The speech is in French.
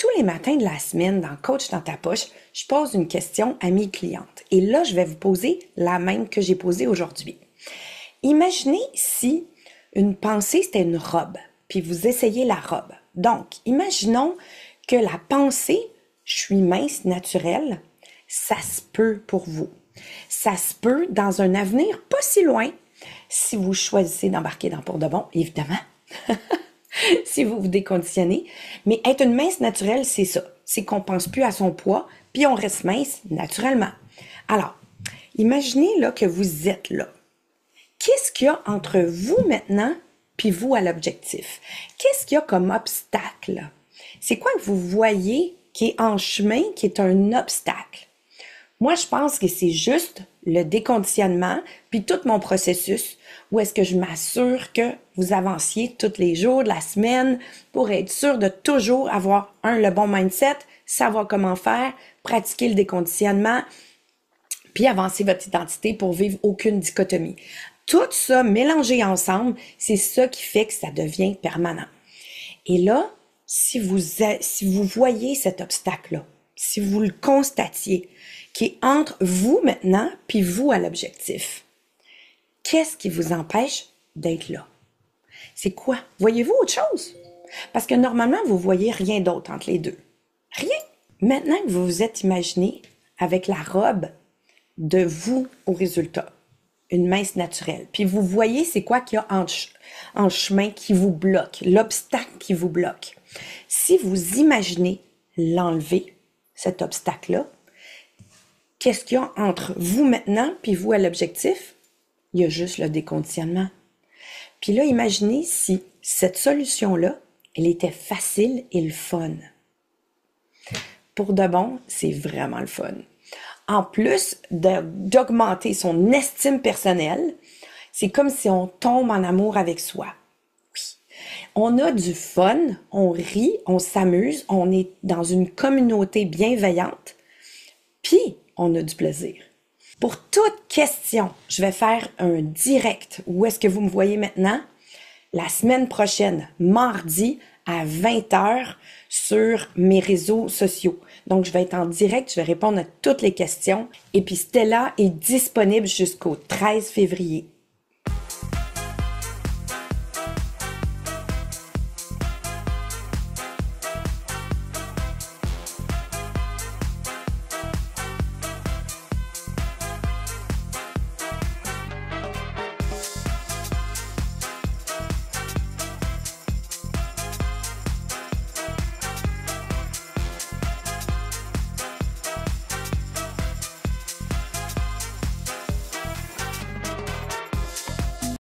Tous les matins de la semaine, dans Coach dans ta poche, je pose une question à mes clientes. Et là, je vais vous poser la même que j'ai posée aujourd'hui. Imaginez si une pensée, c'était une robe, puis vous essayez la robe. Donc, imaginons que la pensée, je suis mince, naturelle, ça se peut pour vous. Ça se peut dans un avenir pas si loin, si vous choisissez d'embarquer dans Pour de bon, évidemment. Si vous vous déconditionnez. Mais être une mince naturelle, c'est ça. C'est qu'on pense plus à son poids, puis on reste mince naturellement. Alors, imaginez là que vous êtes là. Qu'est-ce qu'il y a entre vous maintenant puis vous à l'objectif? Qu'est-ce qu'il y a comme obstacle? C'est quoi que vous voyez qui est en chemin, qui est un obstacle? Moi, je pense que c'est juste le déconditionnement, puis tout mon processus, où est-ce que je m'assure que vous avanciez tous les jours de la semaine pour être sûr de toujours avoir, le bon mindset, savoir comment faire, pratiquer le déconditionnement, puis avancer votre identité pour vivre aucune dichotomie. Tout ça mélangé ensemble, c'est ça qui fait que ça devient permanent. Et là, si vous voyez cet obstacle-là, si vous le constatiez, qui est entre vous maintenant puis vous à l'objectif, qu'est-ce qui vous empêche d'être là? C'est quoi? Voyez-vous autre chose? Parce que normalement, vous voyez rien d'autre entre les deux. Rien. Maintenant que vous vous êtes imaginé avec la robe de vous au résultat, une mince naturelle, puis vous voyez c'est quoi qu'il y a en chemin qui vous bloque, l'obstacle qui vous bloque. Si vous imaginez l'enlever, cet obstacle-là, qu'est-ce qu'il y a entre vous maintenant puis vous à l'objectif? Il y a juste le déconditionnement. Puis là, imaginez si cette solution-là, elle était facile et le fun. Pour de bon, c'est vraiment le fun. En plus d'augmenter son estime personnelle, c'est comme si on tombe en amour avec soi. Oui. On a du fun, on rit, on s'amuse, on est dans une communauté bienveillante, puis on a du plaisir. Pour toute question, je vais faire un direct. Où est-ce que vous me voyez maintenant? La semaine prochaine, mardi à 20h sur mes réseaux sociaux. Donc, je vais être en direct, je vais répondre à toutes les questions. Et puis, Stella est disponible jusqu'au 13 février.